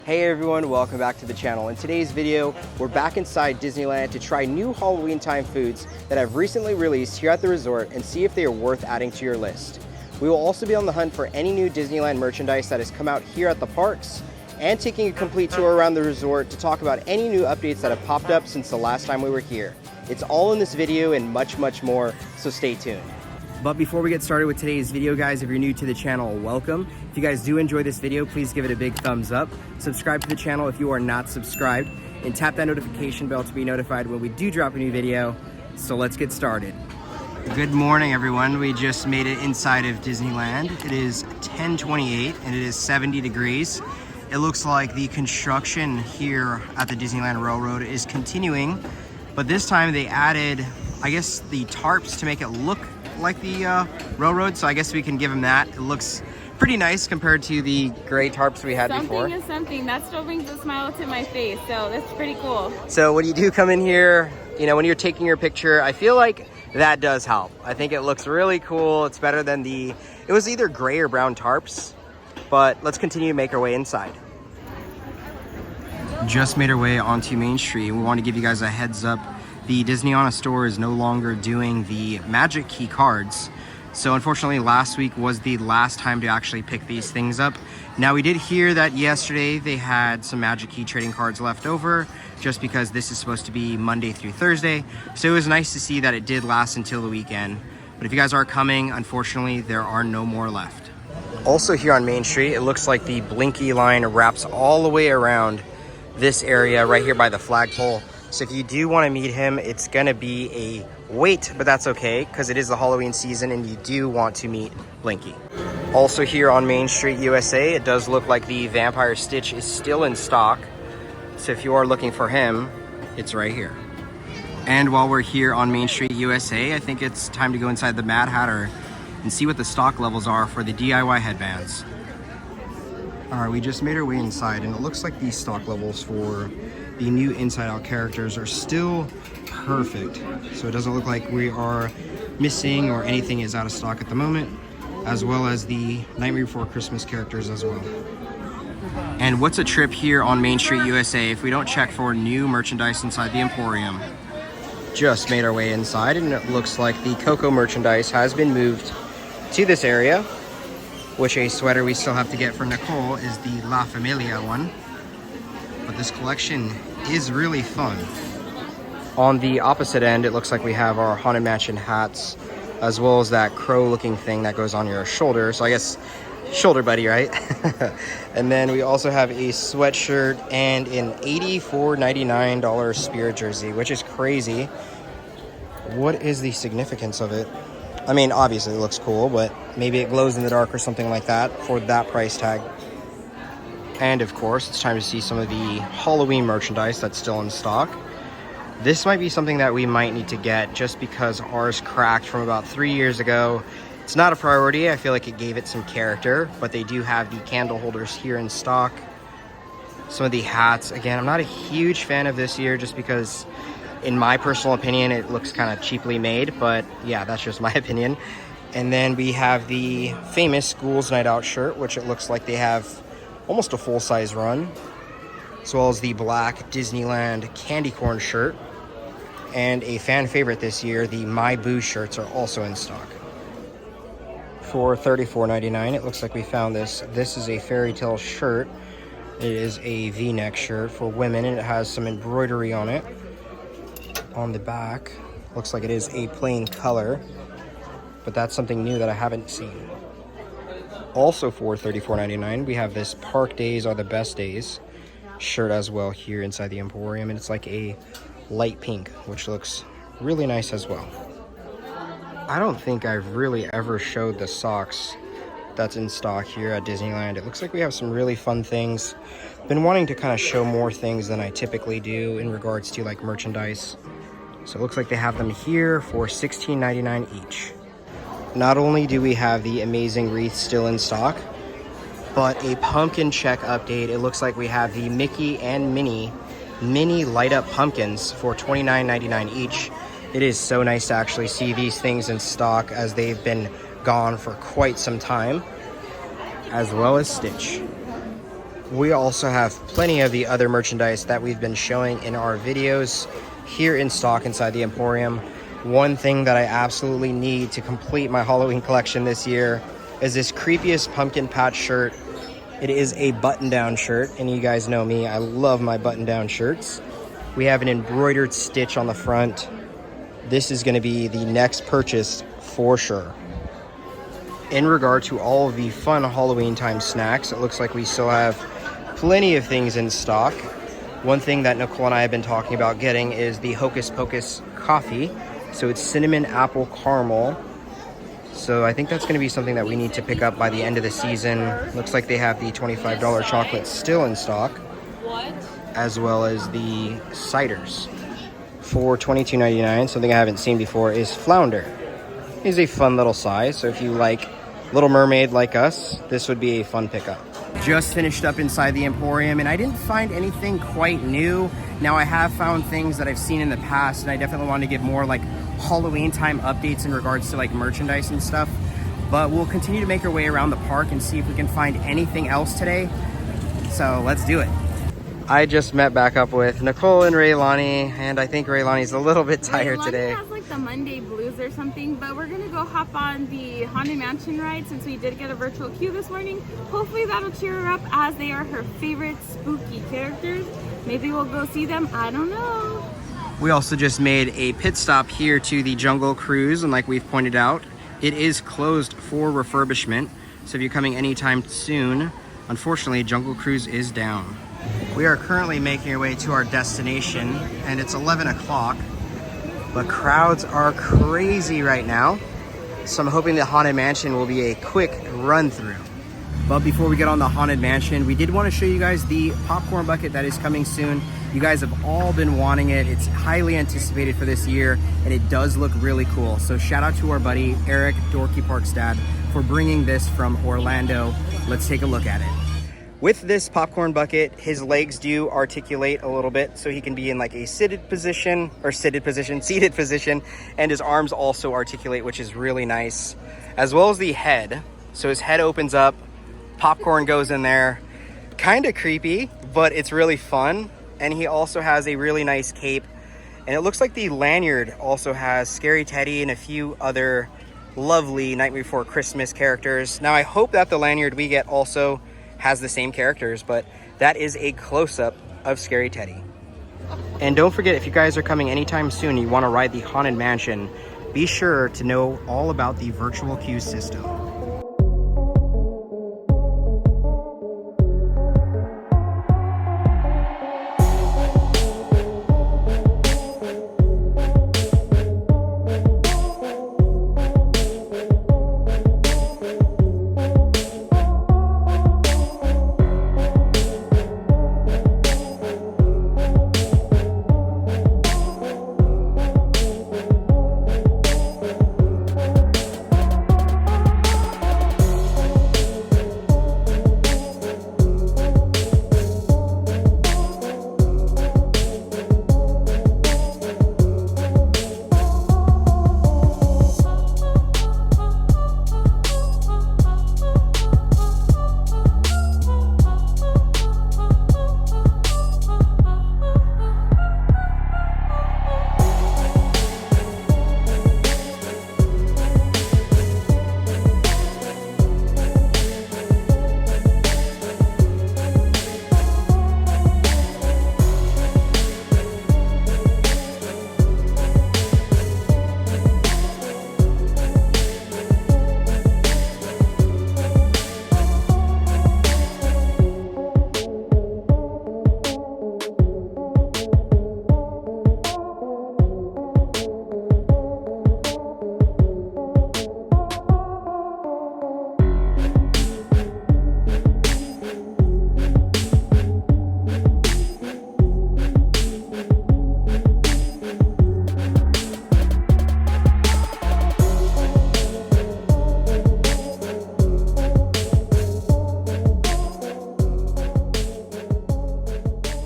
Hey everyone, welcome back to the channel. In today's video, we're back inside Disneyland to try new Halloween time foods that have recently released here at the resort and see if they are worth adding to your list. We will also be on the hunt for any new Disneyland merchandise that has come out here at the parks and taking a complete tour around the resort to talk about any new updates that have popped up since the last time we were here. It's all in this video and much more, so stay tuned. But before we get started with today's video, guys, if you're new to the channel, welcome. If you guys do enjoy this video, please give it a big thumbs up. Subscribe to the channel if you are not subscribed, and tap that notification bell to be notified when we do drop a new video. So let's get started. Good morning, everyone. We just made it inside of Disneyland. It is 10:28 and it is 70 degrees. It looks like the construction here at the Disneyland Railroad is continuing, but this time they added, I guess, the tarps to make it look like the railroad, so I guess we can give them that. It looks pretty nice compared to the gray tarps we had before. Something is something. That still brings a smile to my face, so that's pretty cool. So when you do come in here, you know, when you're taking your picture, I feel like that does help. I think it looks really cool. It's better than it was either gray or brown tarps, but let's continue to make our way inside. Just made our way onto Main Street. We want to give you guys a heads up. The Tiana store is no longer doing the magic key cards. So unfortunately last week was the last time to actually pick these things up. Now we did hear that yesterday they had some magic key trading cards left over just because this is supposed to be Monday through Thursday. So it was nice to see that it did last until the weekend. But if you guys are coming, unfortunately there are no more left. Also here on Main Street, it looks like the Blinky line wraps all the way around this area right here by the flagpole. So if you do want to meet him, it's going to be a wait, but that's okay because it is the Halloween season and you do want to meet Blinky. Also here on Main Street, USA, it does look like the Vampire Stitch is still in stock. So if you are looking for him, it's right here. And while we're here on Main Street, USA, I think it's time to go inside the Mad Hatter and see what the stock levels are for the DIY headbands. All right, we just made our way inside and it looks like the stock levels for the new Inside Out characters are still perfect. So it doesn't look like we are missing or anything is out of stock at the moment, as well as the Nightmare Before Christmas characters as well. And what's a trip here on Main Street, USA if we don't check for new merchandise inside the Emporium? Just made our way inside and it looks like the Coco merchandise has been moved to this area, which a sweater we still have to get for Nicole is the La Familia one. But this collection is really fun. On the opposite end, it looks like we have our Haunted Mansion hats, as well as that crow looking thing that goes on your shoulder. So I guess shoulder buddy, right? And then we also have a sweatshirt and an $84.99 Spirit jersey, which is crazy. What is the significance of it? I mean, obviously it looks cool, but maybe it glows in the dark or something like that for that price tag. And of course, it's time to see some of the Halloween merchandise that's still in stock. This might be something that we might need to get just because ours cracked from about 3 years ago. It's not a priority. I feel like it gave it some character, but they do have the candle holders here in stock. Some of the hats, again, I'm not a huge fan of this year just because in my personal opinion, it looks kind of cheaply made, but yeah, that's just my opinion. And then we have the famous Schools Night Out shirt, which it looks like they have almost a full-size run, as well as the black Disneyland candy corn shirt. And a fan favorite this year, the My Boo shirts are also in stock. For $34.99, it looks like we found this. This is a fairy tale shirt. It is a V-neck shirt for women, and it has some embroidery on it. On the back, looks like it is a plain color, but that's something new that I haven't seen. Also for $34.99, we have this Park Days Are the Best Days shirt as well here inside the Emporium, and it's like a light pink, which looks really nice as well. I don't think I've really ever showed the socks that's in stock here at Disneyland. It looks like we have some really fun things. Been wanting to kind of show more things than I typically do in regards to like merchandise. So it looks like they have them here for $16.99 each. Not only do we have the amazing wreath still in stock, but a pumpkin check update. It looks like we have the Mickey and Minnie mini light up pumpkins for $29.99 each. It is so nice to actually see these things in stock as they've been gone for quite some time, as well as Stitch. We also have plenty of the other merchandise that we've been showing in our videos here in stock inside the Emporium. One thing that I absolutely need to complete my Halloween collection this year is this creepiest pumpkin patch shirt. It is a button-down shirt, and you guys know me, I love my button-down shirts. We have an embroidered stitch on the front. This is going to be the next purchase for sure. In regard to all of the fun Halloween time snacks, it looks like we still have plenty of things in stock. One thing that Nicole and I have been talking about getting is the Hocus Pocus coffee. So it's cinnamon apple caramel. So I think that's going to be something that we need to pick up by the end of the season. Looks like they have the $25 chocolate still in stock, as well as the ciders. For $22.99, something I haven't seen before is flounder. It's a fun little size, so if you like Little Mermaid like us, this would be a fun pickup. Just finished up inside the Emporium, and I didn't find anything quite new. Now I have found things that I've seen in the past, and I definitely want to give more like Halloween time updates in regards to like merchandise and stuff. But we'll continue to make our way around the park and see if we can find anything else today. So let's do it. I just met back up with Nicole and Raylani, and I think Raylani's a little bit tired today. Has like the Monday blues or something, but we're gonna go hop on the Haunted Mansion ride since we did get a virtual queue this morning. Hopefully that'll cheer her up, as they are her favorite spooky characters. Maybe we'll go see them, I don't know. We also just made a pit stop here to the Jungle Cruise, and like we've pointed out, it is closed for refurbishment. So if you're coming anytime soon, unfortunately, Jungle Cruise is down. We are currently making our way to our destination, and it's 11 o'clock, but crowds are crazy right now. So I'm hoping the Haunted Mansion will be a quick run through. But before we get on the Haunted Mansion, we did want to show you guys the popcorn bucket that is coming soon. You guys have all been wanting it. It's highly anticipated for this year, and it does look really cool. So shout out to our buddy, Eric, Dorky Park's dad, for bringing this from Orlando. Let's take a look at it. With this popcorn bucket, his legs do articulate a little bit, so he can be in like a seated position, and his arms also articulate, which is really nice, as well as the head. So his head opens up, popcorn goes in there. Kind of creepy, but it's really fun. And he also has a really nice cape, and it looks like the lanyard also has Scary Teddy and a few other lovely Nightmare Before Christmas characters. Now I hope that the lanyard we get also has the same characters, but that is a close-up of Scary Teddy. And don't forget, if you guys are coming anytime soon and you want to ride the Haunted Mansion, be sure to know all about the virtual queue system.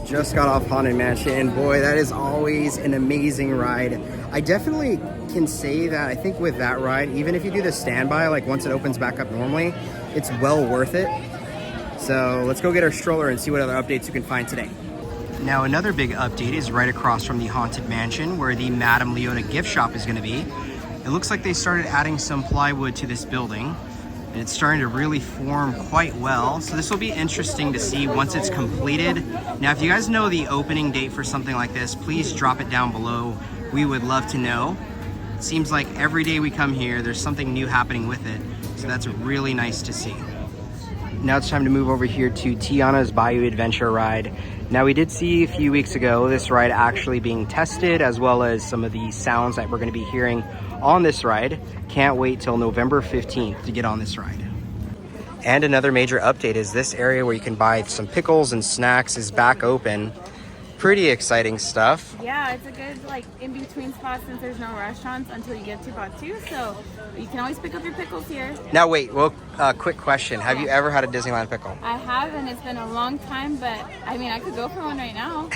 Just got off Haunted Mansion, and boy, that is always an amazing ride. I definitely can say that I think with that ride, even if you do the standby, like once it opens back up normally, it's well worth it. So let's go get our stroller and see what other updates you can find today. Now another big update is right across from the Haunted Mansion where the Madame Leota gift shop is going to be. It looks like they started adding some plywood to this building and it's starting to really form quite well. So this will be interesting to see once it's completed. Now if you guys know the opening date for something like this, please drop it down below. We would love to know. It seems like every day we come here, there's something new happening with it. So that's really nice to see. Now it's time to move over here to Tiana's Bayou Adventure ride. Now we did see a few weeks ago this ride actually being tested, as well as some of the sounds that we're going to be hearing on this ride. Can't wait till November 15th to get on this ride. And another major update is this area where you can buy some pickles and snacks is back open. Pretty exciting stuff. Yeah, it's a good like in-between spot since there's no restaurants until you get to Batu, so you can always pick up your pickles here. Now wait, well, quick question. Have you ever had a Disneyland pickle? I have, and it's been a long time, but I mean, I could go for one right now.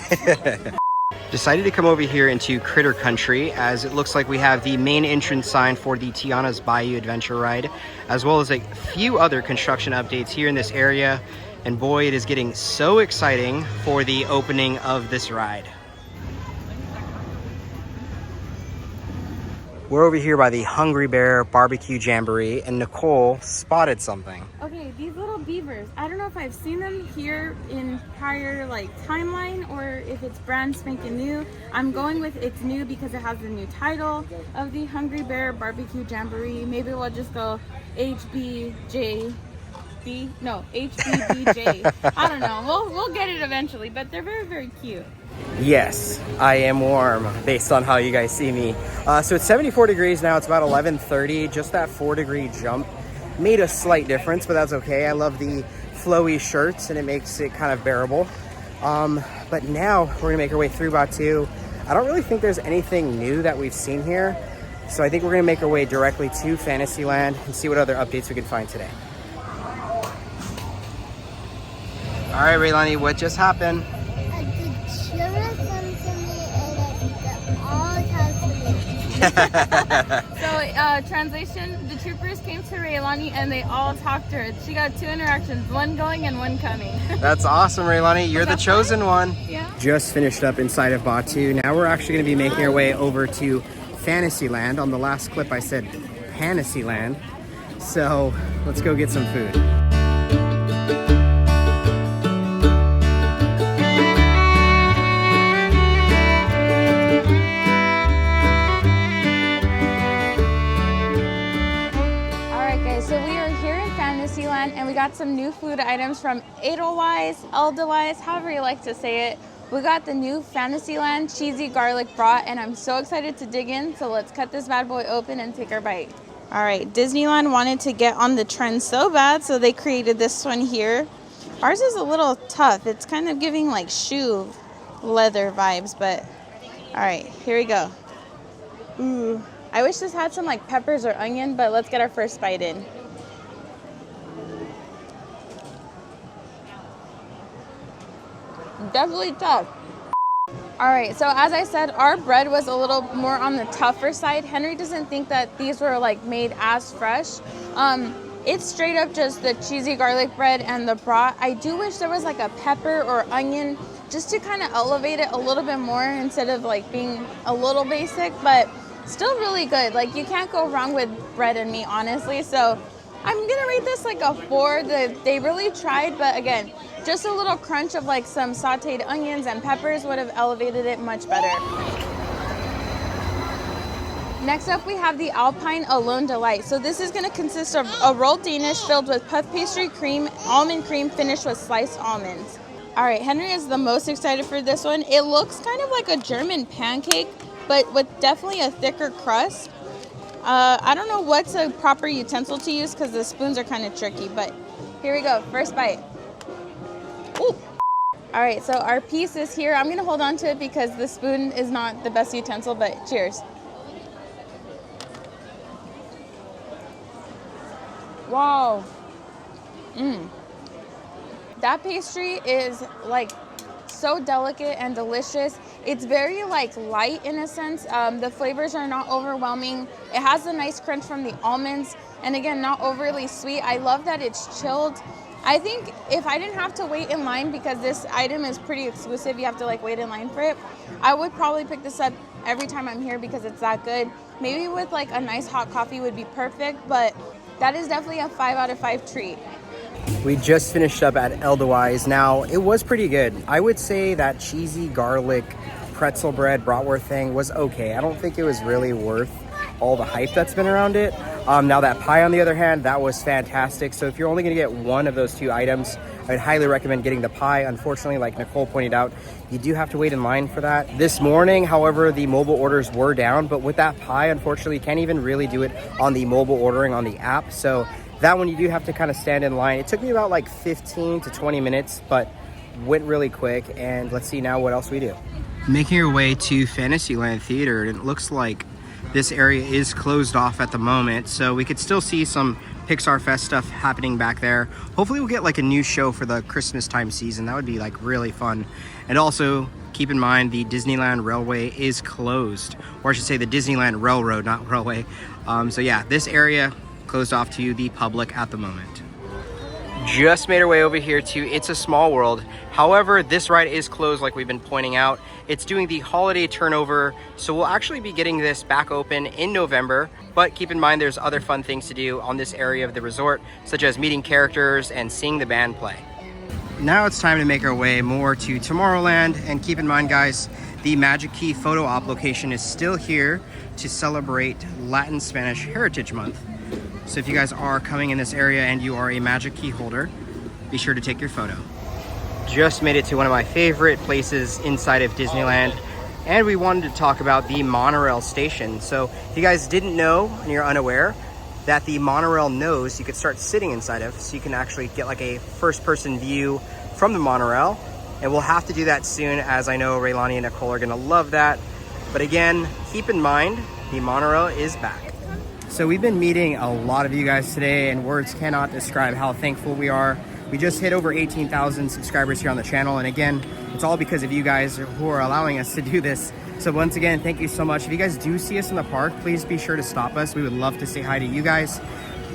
Decided to come over here into Critter Country as it looks like we have the main entrance sign for the Tiana's Bayou Adventure ride, as well as a few other construction updates here in this area. And boy, it is getting so exciting for the opening of this ride. We're over here by the Hungry Bear Barbecue Jamboree, and Nicole spotted something. Okay, these little beavers. I don't know if I've seen them here in prior like timeline or if it's brand spanking new. I'm going with it's new because it has the new title of the Hungry Bear Barbecue Jamboree. Maybe we'll just go HBJ. HBBJ. I don't know. We'll get it eventually, but they're very, very cute. Yes, I am warm based on how you guys see me. So it's 74 degrees now. It's about 11:30. Just that 4-degree jump made a slight difference, but that's okay. I love the flowy shirts and it makes it kind of bearable. But now we're gonna make our way through Batu. I don't really think there's anything new that we've seen here. So I think we're gonna make our way directly to Fantasyland and see what other updates we can find today. All right, Raylani, what just happened? The children come to me and they all talk to me. So, translation, the troopers came to Raylani and they all talked to her. She got 2 interactions, one going and one coming. That's awesome, Raylani. You're the chosen one. Yeah. Just finished up inside of Batu. Now we're actually going to be making our way over to Fantasyland. On the last clip, I said Fantasyland. So let's go get some food. And we got some new food items from Edelweiss, however you like to say it. We got the new Fantasyland cheesy garlic brat, and I'm so excited to dig in. So let's cut this bad boy open and take our bite. All right, Disneyland wanted to get on the trend so bad, so they created this one here. Ours is a little tough. It's kind of giving like shoe leather vibes, but all right, here we go. Ooh, I wish this had some like peppers or onion, but let's get our first bite in. Definitely tough. All right, so as I said, our bread was a little more on the tougher side. Henry doesn't think that these were like made as fresh. It's straight up just the cheesy garlic bread and the brat. I do wish there was like a pepper or onion just to kind of elevate it a little bit more instead of like being a little basic, but still really good. Like you can't go wrong with bread and meat, honestly. So I'm gonna rate this like a 4. They really tried, but again, just a little crunch of like some sauteed onions and peppers would have elevated it much better. Next up, we have the Alpine Alone Delight. So this is gonna consist of a rolled Danish filled with puff pastry cream, almond cream finished with sliced almonds. All right, Henry is the most excited for this one. It looks kind of like a German pancake, but with definitely a thicker crust. I don't know what's a proper utensil to use because the spoons are kind of tricky, but here we go, first bite. Ooh. All right, so our piece is here. I'm gonna hold on to it because the spoon is not the best utensil, but cheers. Wow. That pastry is like so delicate and delicious. It's very like light in a sense. The flavors are not overwhelming. It has a nice crunch from the almonds, and again, not overly sweet. I love that it's chilled. I think if I didn't have to wait in line, because this item is pretty exclusive, you have to like wait in line for it, I would probably pick this up every time I'm here because it's that good. Maybe with like a nice hot coffee would be perfect, but that is definitely a 5 out of 5 treat. We just finished up at Edelweiss. Now, it was pretty good. I would say that cheesy garlic pretzel bread bratwurst thing was okay. I don't think it was really worth all the hype that's been around it. Now that pie, on the other hand, that was fantastic. So if you're only gonna get one of those 2 items, I'd highly recommend getting the pie. Unfortunately, like Nicole pointed out, you do have to wait in line for that. This morning, however, the mobile orders were down, but with that pie, unfortunately, you can't even really do it on the mobile ordering on the app. So that one, you do have to kind of stand in line. It took me about like 15 to 20 minutes, but went really quick. And let's see now what else we do. Making your way to Fantasyland Theater, and it looks like this area is closed off at the moment, so we could still see some Pixar Fest stuff happening back there. Hopefully we'll get like a new show for the Christmas time season. That would be like really fun. And also keep in mind the Disneyland Railway is closed, or I should say the Disneyland Railroad, not Railway. So yeah, this area closed off to the public at the moment. Just made our way over here to It's a Small World. However, this ride is closed like we've been pointing out. It's doing the holiday turnover, so we'll actually be getting this back open in November. But keep in mind there's other fun things to do on this area of the resort, such as meeting characters and seeing the band play. Now it's time to make our way more to Tomorrowland. And keep in mind, guys, the Magic Key photo op location is still here to celebrate Latin Spanish Heritage Month. So if you guys are coming in this area and you are a Magic Key holder, be sure to take your photo. Just made it to one of my favorite places inside of Disneyland, and we wanted to talk about the monorail station. So if you guys didn't know and you're unaware, that the monorail nose you could start sitting inside of, so you can actually get like a first-person view from the monorail. And we'll have to do that soon, as I know Raylani and Nicole are gonna love that. But again, keep in mind, the monorail is back. So we've been meeting a lot of you guys today, and words cannot describe how thankful we are. We just hit over 18,000 subscribers here on the channel, and again, it's all because of you guys who are allowing us to do this. So once again, thank you so much. If you guys do see us in the park, please be sure to stop us. We would love to say hi to you guys.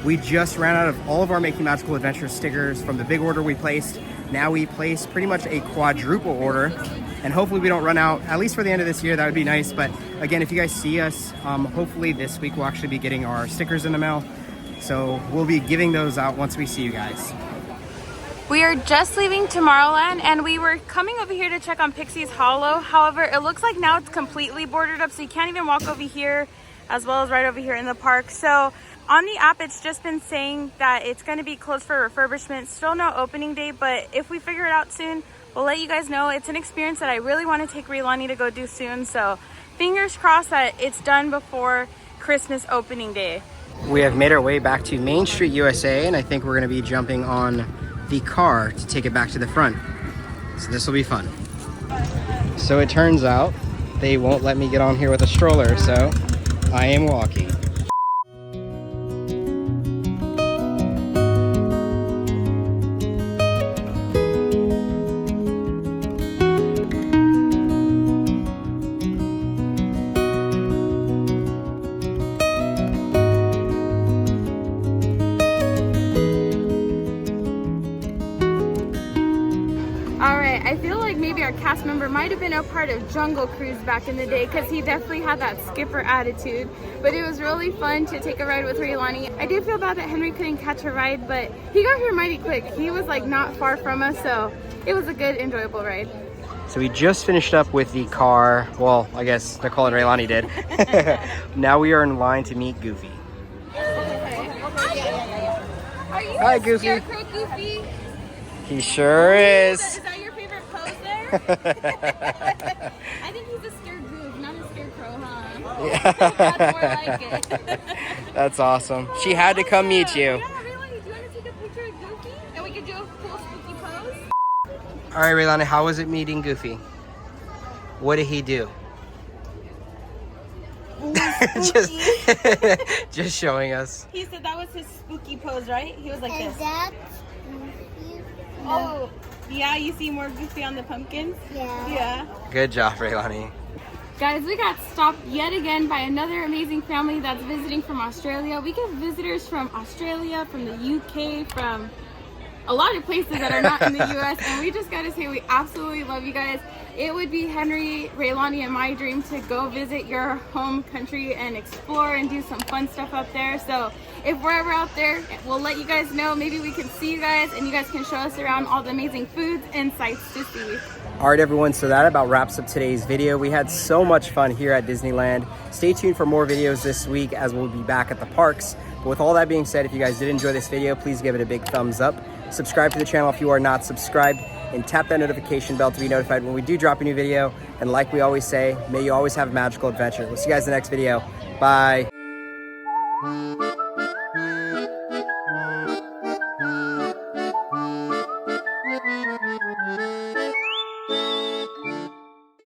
We just ran out of all of our Making Magical Adventures stickers from the big order we placed. Now we place pretty much a quadruple order, and hopefully we don't run out, at least for the end of this year. That would be nice. But again, if you guys see us, hopefully this week we'll actually be getting our stickers in the mail. So we'll be giving those out once we see you guys. We are just leaving Tomorrowland, and we were coming over here to check on Pixie's Hollow. However, it looks like now it's completely boarded up, so you can't even walk over here, as well as right over here in the park. So on the app, it's just been saying that it's going to be closed for refurbishment. Still no opening date, but if we figure it out soon, we'll let you guys know. It's an experience that I really want to take Raylani to go do soon, so fingers crossed that it's done before Christmas opening day. We have made our way back to Main Street, USA, and I think we're going to be jumping on the car to take it back to the front. So this will be fun. So it turns out they won't let me get on here with a stroller, so I am walking. I feel like maybe our cast member might have been a part of Jungle Cruise back in the day, because he definitely had that skipper attitude. But it was really fun to take a ride with Raylani. I did feel bad that Henry couldn't catch a ride, but he got here mighty quick. He was like not far from us, so it was a good, enjoyable ride. So we just finished up with the car. Well, I guess Nicole and Raylani did. Now we are in line to meet Goofy. Are you Hi, a Goofy. scarecrow, Goofy? He sure is. Is that your favorite pose there? I think he's a scared goof, not a scarecrow, huh? Yeah. That's more like it. That's awesome. She had to come meet you. Yeah, really? Do you want to take a picture of Goofy? And we could do a cool spooky pose? All right, Raylani, how was it meeting Goofy? What did he do? just showing us. He said that was his spooky pose, right? He was like And this. that's Oh, yeah, you see more Goofy on the pumpkins? yeah. Yeah. Good job, Raylani. Guys, we got stopped yet again by another amazing family that's visiting from Australia. We get visitors from Australia, from the UK, from a lot of places that are not in the U.S. And we just gotta say we absolutely love you guys. It would be Henry, Raylani, and my dream to go visit your home country and explore and do some fun stuff up there. So if we're ever out there, we'll let you guys know. Maybe we can see you guys and you guys can show us around all the amazing foods and sights to see. All right, everyone, so that about wraps up today's video. We had so much fun here at Disneyland. Stay tuned for more videos this week as we'll be back at the parks. But with all that being said, if you guys did enjoy this video, please give it a big thumbs up. Subscribe to the channel if you are not subscribed, and tap that notification bell to be notified when we do drop a new video. And like we always say, may you always have a magical adventure. We'll see you guys in the next video. Bye.